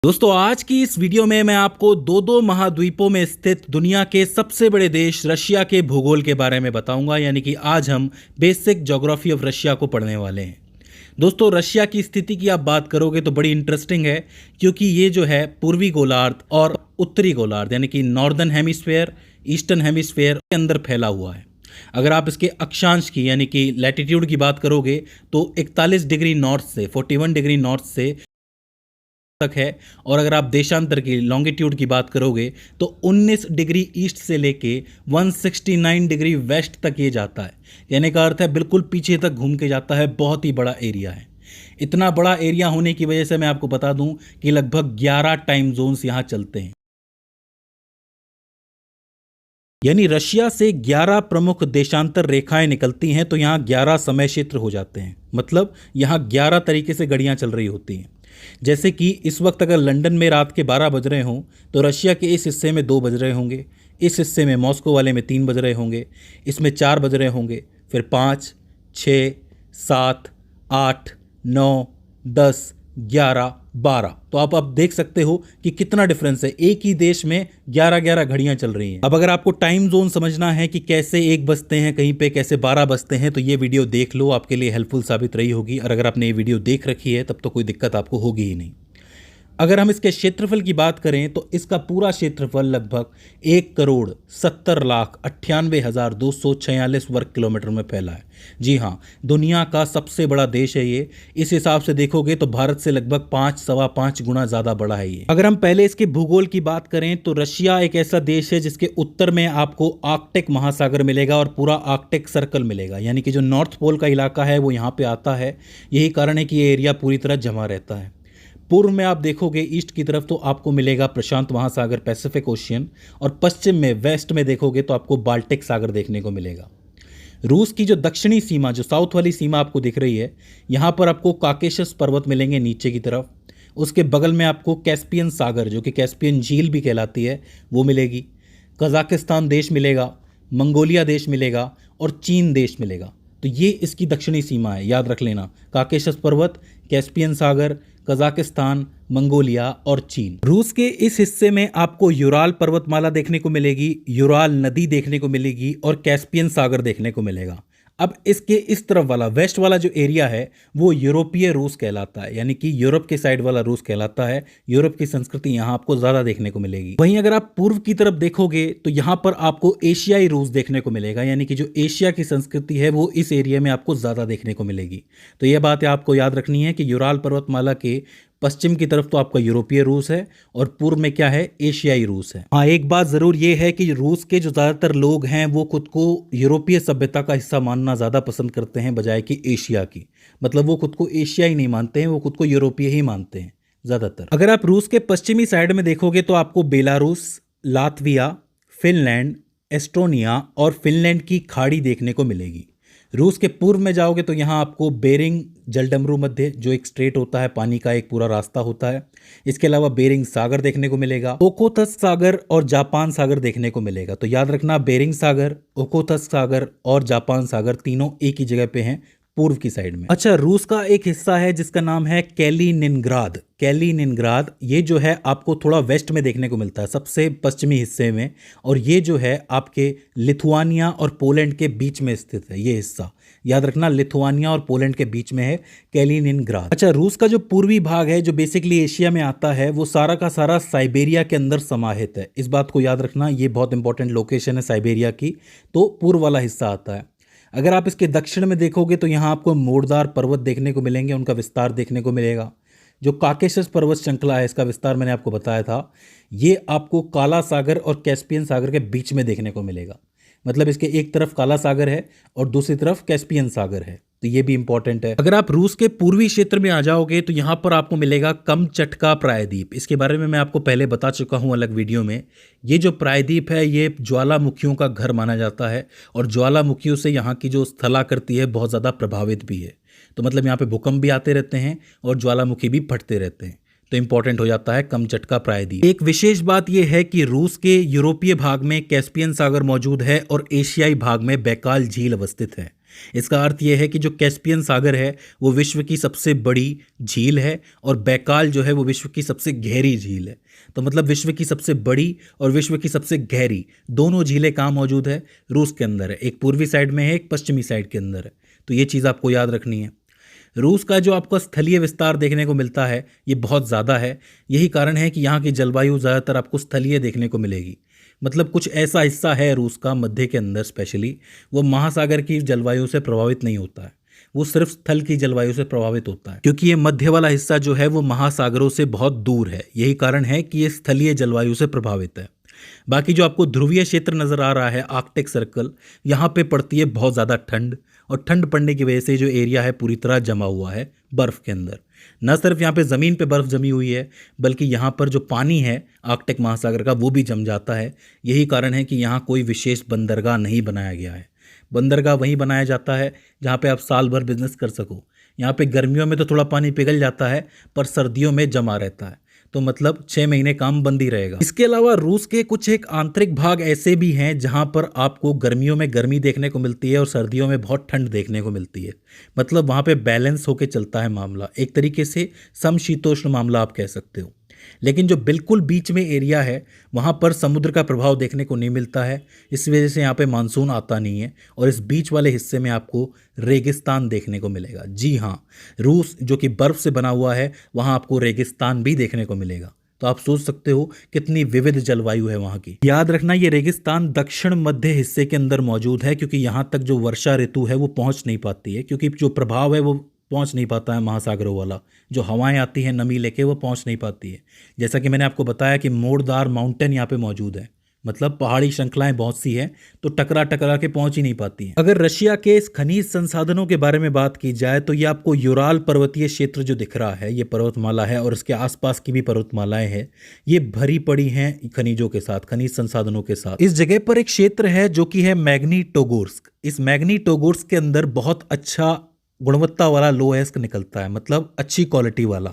दोस्तों आज की इस वीडियो में मैं आपको दो महाद्वीपों में स्थित दुनिया के सबसे बड़े देश रशिया के भूगोल के बारे में बताऊंगा। यानी कि आज हम बेसिक ज्योग्राफी ऑफ रशिया को पढ़ने वाले हैं। दोस्तों रशिया की स्थिति की आप बात करोगे तो बड़ी इंटरेस्टिंग है, क्योंकि ये जो है पूर्वी गोलार्ध और उत्तरी गोलार्ध यानी कि नॉर्दर्न हेमिस्फेयर, ईस्टर्न हेमिस्फेयर के अंदर फैला हुआ है। अगर आप इसके अक्षांश की यानी कि लैटिट्यूड की बात करोगे तो 41 डिग्री नॉर्थ से 41 डिग्री नॉर्थ से तक है, और अगर आप देशांतर की लॉन्गिट्यूड की बात करोगे तो 19 डिग्री ईस्ट से लेके 169 डिग्री वेस्ट तक ये जाता है। कहने का अर्थ है बिल्कुल पीछे तक घूम के जाता है। बहुत ही बड़ा एरिया है। इतना बड़ा एरिया होने की वजह से मैं आपको बता दूं कि लगभग 11 टाइम जोन्स यहाँ चलते हैं। यानी रशिया से 11 प्रमुख देशांतर रेखाएं निकलती हैं, तो यहाँ 11 समय क्षेत्र हो जाते हैं। मतलब यहाँ 11 तरीके से घड़ियाँ चल रही होती हैं। जैसे कि इस वक्त अगर लंदन में रात के 12 बज रहे हों तो रशिया के इस हिस्से में 2 बज रहे होंगे, इस हिस्से में मॉस्को वाले में 3 बज रहे होंगे, इसमें 4 बज रहे होंगे, फिर 5, 6, 7, 8, 9, 10, 11, 12। तो आप देख सकते हो कि कितना डिफरेंस है। एक ही देश में 11-11 घड़ियां चल रही हैं। अब अगर आपको टाइम जोन समझना है कि कैसे 1 बजते हैं कहीं पे, कैसे 12 बजते हैं, तो ये वीडियो देख लो, आपके लिए हेल्पफुल साबित रही होगी। और अगर आपने ये वीडियो देख रखी है तब तो कोई दिक्कत आपको होगी ही नहीं। अगर हम इसके क्षेत्रफल की बात करें तो इसका पूरा क्षेत्रफल लगभग 1,70,98,246 वर्ग किलोमीटर में फैला है। जी हाँ, दुनिया का सबसे बड़ा देश है ये। इस हिसाब से देखोगे तो भारत से लगभग 5-5.25 गुना ज़्यादा बड़ा है ये। अगर हम पहले इसके भूगोल की बात करें तो रशिया एक ऐसा देश है जिसके उत्तर में आपको आर्कटिक महासागर मिलेगा और पूरा आर्कटिक सर्कल मिलेगा। यानी कि जो नॉर्थ पोल का इलाका है वो यहाँ पे आता है। यही कारण है कि ये एरिया पूरी तरह जमा रहता है। पूर्व में आप देखोगे ईस्ट की तरफ तो आपको मिलेगा प्रशांत महासागर, पैसिफिक ओशियन, और पश्चिम में वेस्ट में देखोगे तो आपको बाल्टिक सागर देखने को मिलेगा। रूस की जो दक्षिणी सीमा, जो साउथ वाली सीमा आपको दिख रही है, यहाँ पर आपको काकेशस पर्वत मिलेंगे नीचे की तरफ। उसके बगल में आपको कैस्पियन सागर, जो कि कैस्पियन झील भी कहलाती है, वो मिलेगी। कजाकिस्तान देश मिलेगा, मंगोलिया देश मिलेगा और चीन देश मिलेगा। तो ये इसकी दक्षिणी सीमा है, याद रख लेना। काकेशस पर्वत, कैस्पियन सागर, कजाकिस्तान, मंगोलिया और चीन। रूस के इस हिस्से में आपको यूराल पर्वतमाला देखने को मिलेगी, यूराल नदी देखने को मिलेगी और कैस्पियन सागर देखने को मिलेगा। अब इसके इस तरफ वाला वेस्ट वाला जो एरिया है वो यूरोपीय रूस कहलाता है, यानी कि यूरोप के साइड वाला रूस कहलाता है। यूरोप की संस्कृति यहाँ आपको ज़्यादा देखने को मिलेगी। वहीं अगर आप पूर्व की तरफ देखोगे तो यहाँ पर आपको एशियाई रूस देखने को मिलेगा, यानी कि जो एशिया की संस्कृति है वो इस एरिया में आपको ज़्यादा देखने को मिलेगी। तो यह बात आपको याद रखनी है कि यूराल पर्वतमाला के पश्चिम की तरफ तो आपका यूरोपीय रूस है और पूर्व में क्या है, एशियाई रूस है। हाँ, एक बात जरूर ये है कि रूस के जो ज़्यादातर लोग हैं वो खुद को यूरोपीय सभ्यता का हिस्सा मानना ज़्यादा पसंद करते हैं बजाय कि एशिया की। मतलब वो खुद को एशियाई नहीं मानते हैं, वो खुद को यूरोपीय ही मानते हैं ज़्यादातर। अगर आप रूस के पश्चिमी साइड में देखोगे तो आपको बेलारूस, लातविया, फिनलैंड, एस्टोनिया और फिनलैंड की खाड़ी देखने को मिलेगी। रूस के पूर्व में जाओगे तो यहाँ आपको बेरिंग जलडमरू मध्य, जो एक स्ट्रेट होता है, पानी का एक पूरा रास्ता होता है। इसके अलावा बेरिंग सागर देखने को मिलेगा, ओखोत्स्क सागर और जापान सागर देखने को मिलेगा। तो याद रखना, बेरिंग सागर, ओखोत्स्क सागर और जापान सागर तीनों एक ही जगह पे हैं, पूर्व की साइड में। अच्छा, रूस का एक हिस्सा है जिसका नाम है कैलिनिनग्राद। कैलिनिनग्राद ये जो है आपको थोड़ा वेस्ट में देखने को मिलता है, सबसे पश्चिमी हिस्से में, और ये जो है आपके लिथुआनिया और पोलैंड के बीच में स्थित है। ये हिस्सा याद रखना, लिथुआनिया और पोलैंड के बीच में है कैलिनिनग्राद। अच्छा, रूस का जो पूर्वी भाग है जो बेसिकली एशिया में आता है वो सारा का सारा साइबेरिया के अंदर समाहित है। इस बात को याद रखना, ये बहुत इंपॉर्टेंट लोकेशन है साइबेरिया की। तो पूर्व वाला हिस्सा आता है। अगर आप इसके दक्षिण में देखोगे तो यहाँ आपको मोड़दार पर्वत देखने को मिलेंगे, उनका विस्तार देखने को मिलेगा। जो काकेशस पर्वत श्रृंखला है, इसका विस्तार मैंने आपको बताया था, ये आपको काला सागर और कैस्पियन सागर के बीच में देखने को मिलेगा। मतलब इसके एक तरफ काला सागर है और दूसरी तरफ कैस्पियन सागर है। तो ये भी इंपॉर्टेंट है। अगर आप रूस के पूर्वी क्षेत्र में आ जाओगे तो यहाँ पर आपको मिलेगा कमचटका प्रायद्वीप। इसके बारे में मैं आपको पहले बता चुका हूँ अलग वीडियो में। ये जो प्रायद्वीप है ये ज्वालामुखियों का घर माना जाता है और ज्वालामुखियों से यहाँ की जो स्थलाकृति है बहुत ज़्यादा प्रभावित भी है। तो मतलब यहाँ पे भूकंप भी आते रहते हैं और ज्वालामुखी भी फटते रहते हैं। तो इंपॉर्टेंट हो जाता है कमचटका प्रायद्वीप। एक विशेष बात यह है कि रूस के यूरोपीय भाग में कैस्पियन सागर मौजूद है और एशियाई भाग में बैकाल झील अवस्थित है। इसका अर्थ यह है कि जो कैस्पियन सागर है वो विश्व की सबसे बड़ी झील है और बैकाल जो है वो विश्व की सबसे गहरी झील है। तो मतलब विश्व की सबसे बड़ी और विश्व की सबसे गहरी दोनों झीलें कहाँ मौजूद है? रूस के अंदर है। एक पूर्वी साइड में है, एक पश्चिमी साइड के अंदर है। तो ये चीज़ आपको याद रखनी है। रूस का जो आपको स्थलीय विस्तार देखने को मिलता है ये बहुत ज़्यादा है। यही कारण है कि यहाँ की जलवायु ज़्यादातर आपको स्थलीय देखने को मिलेगी। मतलब कुछ ऐसा हिस्सा है रूस का मध्य के अंदर स्पेशली, वो महासागर की जलवायु से प्रभावित नहीं होता है, वो सिर्फ स्थल की जलवायु से प्रभावित होता है, क्योंकि ये मध्य वाला हिस्सा जो है वो महासागरों से बहुत दूर है। यही कारण है कि ये स्थलीय जलवायु से प्रभावित है। बाकी जो आपको ध्रुवीय क्षेत्र नज़र आ रहा है आर्कटिक सर्कल, यहाँ पे पड़ती है बहुत ज़्यादा ठंड, और ठंड पड़ने की वजह से जो एरिया है पूरी तरह जमा हुआ है बर्फ़ के अंदर। न सिर्फ यहाँ पे ज़मीन पे बर्फ़ जमी हुई है, बल्कि यहाँ पर जो पानी है आर्कटिक महासागर का वो भी जम जाता है। यही कारण है कि यहाँ कोई विशेष बंदरगाह नहीं बनाया गया है। बंदरगाह वहीं बनाया जाता है जहाँ पे आप साल भर बिजनेस कर सको। यहाँ पे गर्मियों में तो थोड़ा पानी पिघल जाता है, पर सर्दियों में जमा रहता है, तो मतलब 6 महीने काम बंद ही रहेगा। इसके अलावा रूस के कुछ एक आंतरिक भाग ऐसे भी हैं जहां पर आपको गर्मियों में गर्मी देखने को मिलती है और सर्दियों में बहुत ठंड देखने को मिलती है। मतलब वहां पे बैलेंस होके चलता है मामला, एक तरीके से समशीतोष्ण मामला आप कह सकते हो। लेकिन जो बिल्कुल बीच में एरिया है वहाँ पर समुद्र का प्रभाव देखने को नहीं मिलता है, इस वजह से यहाँ पे मानसून आता नहीं है, और इस बीच वाले हिस्से में आपको रेगिस्तान देखने को मिलेगा। जी हाँ, रूस जो कि बर्फ़ से बना हुआ है वहाँ आपको रेगिस्तान भी देखने को मिलेगा। तो आप सोच सकते हो कितनी विविध जलवायु है वहाँ की। याद रखना ये रेगिस्तान दक्षिण मध्य हिस्से के अंदर मौजूद है, क्योंकि यहाँ तक जो वर्षा ऋतु है वो पहुँच नहीं पाती है, क्योंकि जो प्रभाव है वो पहुंच नहीं पाता है महासागरों वाला। जो हवाएं आती हैं नमी लेके वो पहुंच नहीं पाती है। जैसा कि मैंने आपको बताया कि मोड़दार माउंटेन यहाँ पे मौजूद है, मतलब पहाड़ी श्रृंखलाएं बहुत सी हैं, तो टकरा टकरा के पहुंच ही नहीं पाती हैं। अगर रशिया के इस खनिज संसाधनों के बारे में बात की जाए तो ये आपको यूराल पर्वतीय क्षेत्र जो दिख रहा है ये पर्वतमाला है, और इसके आसपास की भी पर्वतमालाएं हैं, ये भरी पड़ी हैं खनिजों के साथ, खनिज संसाधनों के साथ। इस जगह पर एक क्षेत्र है जो कि है मैग्नीटोगोर्स्क। इस मैग्नीटोगोर्स्क के अंदर बहुत अच्छा गुणवत्ता वाला लो एस्क निकलता है, मतलब अच्छी क्वालिटी वाला।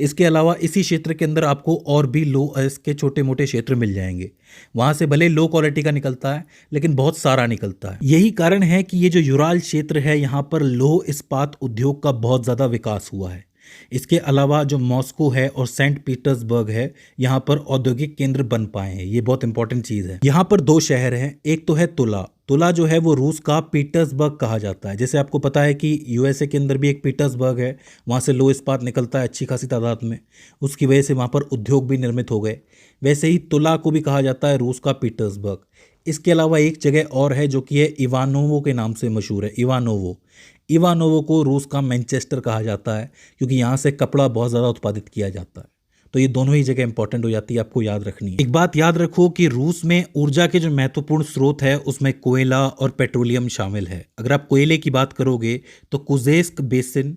इसके अलावा इसी क्षेत्र के अंदर आपको और भी लो एस्क के छोटे मोटे क्षेत्र मिल जाएंगे। वहाँ से भले लो क्वालिटी का निकलता है लेकिन बहुत सारा निकलता है। यही कारण है कि ये जो यूराल क्षेत्र है यहाँ पर लौह इस्पात उद्योग का बहुत ज़्यादा विकास हुआ है। इसके अलावा जो मॉस्को है और सेंट पीटर्सबर्ग है यहाँ पर औद्योगिक केंद्र बन पाए हैं। ये बहुत इंपॉर्टेंट चीज़ है। यहाँ पर 2 शहर हैं, एक तो है तुला। तुला जो है वो रूस का पीटर्सबर्ग कहा जाता है। जैसे आपको पता है कि यूएसए के अंदर भी एक पीटर्सबर्ग है, वहाँ से लो इस्पात निकलता है अच्छी खासी तादाद में, उसकी वजह से वहाँ पर उद्योग भी निर्मित हो गए। वैसे ही तुला को भी कहा जाता है रूस का पीटर्सबर्ग। इसके अलावा एक जगह और है जो कि है इवानोवो के नाम से मशहूर है। इवानोवो को रूस का मैनचेस्टर कहा जाता है, क्योंकि यहाँ से कपड़ा बहुत ज़्यादा उत्पादित किया जाता है। तो ये दोनों ही जगह इंपॉर्टेंट हो जाती है, आपको याद रखनी है। एक बात याद रखो कि रूस में ऊर्जा के जो महत्वपूर्ण स्रोत है उसमें कोयला और पेट्रोलियम शामिल है। अगर आप कोयले की बात करोगे तो कुजेस्क बेसिन,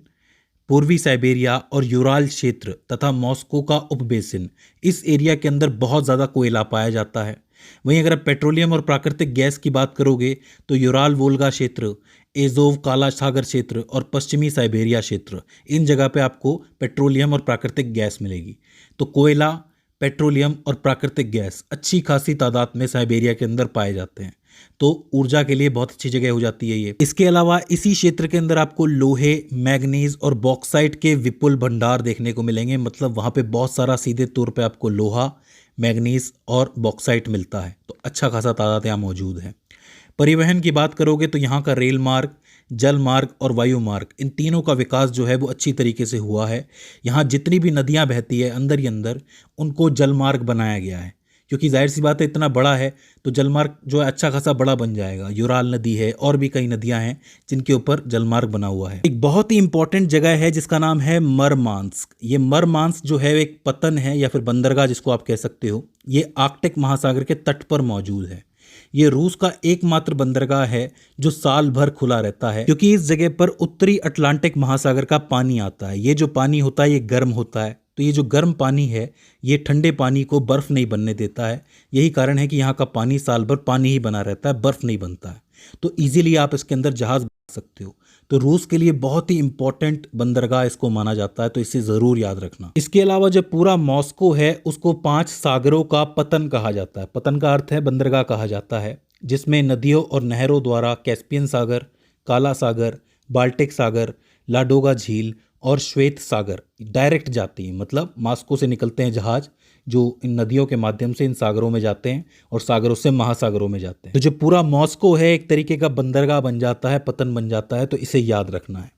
पूर्वी साइबेरिया और यूराल क्षेत्र तथा मॉस्को का उपबेसिन, इस एरिया के अंदर बहुत ज़्यादा कोयला पाया जाता है। वहीं अगर आप पेट्रोलियम और प्राकृतिक गैस की बात करोगे तो यूराल वोल्गा क्षेत्र, एजोव काला सागर क्षेत्र और पश्चिमी साइबेरिया क्षेत्र, इन जगह पे आपको पेट्रोलियम और प्राकृतिक गैस मिलेगी। तो कोयला, पेट्रोलियम और प्राकृतिक गैस अच्छी खासी तादाद में साइबेरिया के अंदर पाए जाते हैं, तो ऊर्जा के लिए बहुत अच्छी जगह हो जाती है ये। इसके अलावा इसी क्षेत्र के अंदर आपको लोहे, मैग्नीज और बॉक्साइट के विपुल भंडार देखने को मिलेंगे। मतलब वहाँ पे बहुत सारा सीधे तौर पे आपको लोहा, मैग्नीज और बॉक्साइट मिलता है, तो अच्छा खासा तादाद यहाँ मौजूद है। परिवहन की बात करोगे तो यहाँ का रेल मार्ग, जल मार्ग और वायु मार्ग, इन तीनों का विकास जो है वो अच्छी तरीके से हुआ है। यहाँ जितनी भी नदियाँ बहती है अंदर ही अंदर, उनको जल मार्ग बनाया गया है, क्योंकि जाहिर सी बात है इतना बड़ा है तो जलमार्ग जो है अच्छा खासा बड़ा बन जाएगा। यूराल नदी है और भी कई नदियां हैं जिनके ऊपर जलमार्ग बना हुआ है। एक बहुत ही इंपॉर्टेंट जगह है जिसका नाम है मरमांस्क। ये मरमांस्क जो है एक पतन है या फिर बंदरगाह जिसको आप कह सकते हो, ये आर्कटिक महासागर के तट पर मौजूद है। ये रूस का एकमात्र बंदरगाह है जो साल भर खुला रहता है, क्योंकि इस जगह पर उत्तरी अटलांटिक महासागर का पानी आता है। ये जो पानी होता है ये गर्म होता है, तो ये जो गर्म पानी है ये ठंडे पानी को बर्फ़ नहीं बनने देता है। यही कारण है कि यहाँ का पानी साल भर पानी ही बना रहता है, बर्फ़ नहीं बनता है। तो इजीली आप इसके अंदर जहाज़ बना सकते हो। तो रूस के लिए बहुत ही इंपॉर्टेंट बंदरगाह इसको माना जाता है, तो इसे ज़रूर याद रखना। इसके अलावा जो पूरा मॉस्को है उसको 5 सागरों का पतन कहा जाता है। पतन का अर्थ है बंदरगाह कहा जाता है, जिसमें नदियों और नहरों द्वारा कैस्पियन सागर, काला सागर, बाल्टिक सागर, लाडोगा झील और श्वेत सागर डायरेक्ट जाती हैं। मतलब मॉस्को से निकलते हैं जहाज जो इन नदियों के माध्यम से इन सागरों में जाते हैं और सागरों से महासागरों में जाते हैं। तो जो पूरा मॉस्को है एक तरीके का बंदरगाह बन जाता है, पतन बन जाता है, तो इसे याद रखना है।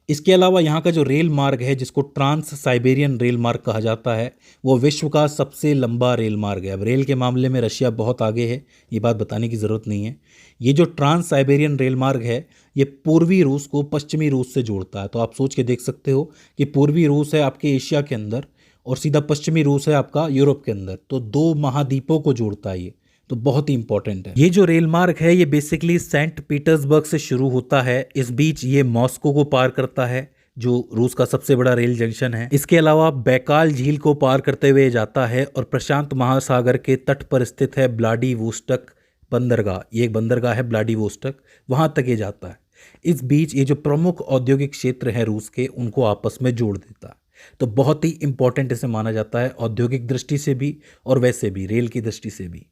इसके अलावा यहाँ का जो रेल मार्ग है जिसको ट्रांस साइबेरियन रेल मार्ग कहा जाता है, वो विश्व का सबसे लंबा रेल मार्ग है। अब रेल के मामले में रशिया बहुत आगे है, ये बात बताने की ज़रूरत नहीं है। ये जो ट्रांस साइबेरियन रेल मार्ग है ये पूर्वी रूस को पश्चिमी रूस से जोड़ता है। तो आप सोच के देख सकते हो कि पूर्वी रूस है आपके एशिया के अंदर और सीधा पश्चिमी रूस है आपका यूरोप के अंदर, तो दो महाद्वीपों को जोड़ता है ये, तो बहुत ही इंपॉर्टेंट है। ये जो रेल मार्ग है ये बेसिकली सेंट पीटर्सबर्ग से शुरू होता है, इस बीच ये मॉस्को को पार करता है जो रूस का सबसे बड़ा रेल जंक्शन है। इसके अलावा बैकाल झील को पार करते हुए जाता है और प्रशांत महासागर के तट पर स्थित है व्लादिवोस्टोक बंदरगाह। ये एक बंदरगाह है व्लादिवोस्टोक, वहाँ तक ये जाता है। इस बीच ये जो प्रमुख औद्योगिक क्षेत्र हैं रूस के उनको आपस में जोड़ देता है। तो बहुत ही इंपॉर्टेंट इसे माना जाता है औद्योगिक दृष्टि से भी और वैसे भी रेल की दृष्टि से भी।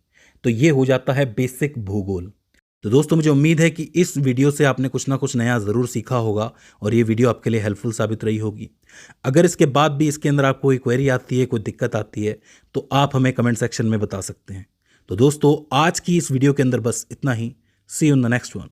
तो ये हो जाता है बेसिक भूगोल। तो दोस्तों मुझे उम्मीद है कि इस वीडियो से आपने कुछ ना कुछ नया ज़रूर सीखा होगा और ये वीडियो आपके लिए हेल्पफुल साबित रही होगी। अगर इसके बाद भी इसके अंदर आपको कोई क्वेरी आती है, कोई दिक्कत आती है, तो आप हमें कमेंट सेक्शन में बता सकते हैं। तो दोस्तों आज की इस वीडियो के अंदर बस इतना ही। See you in the next one.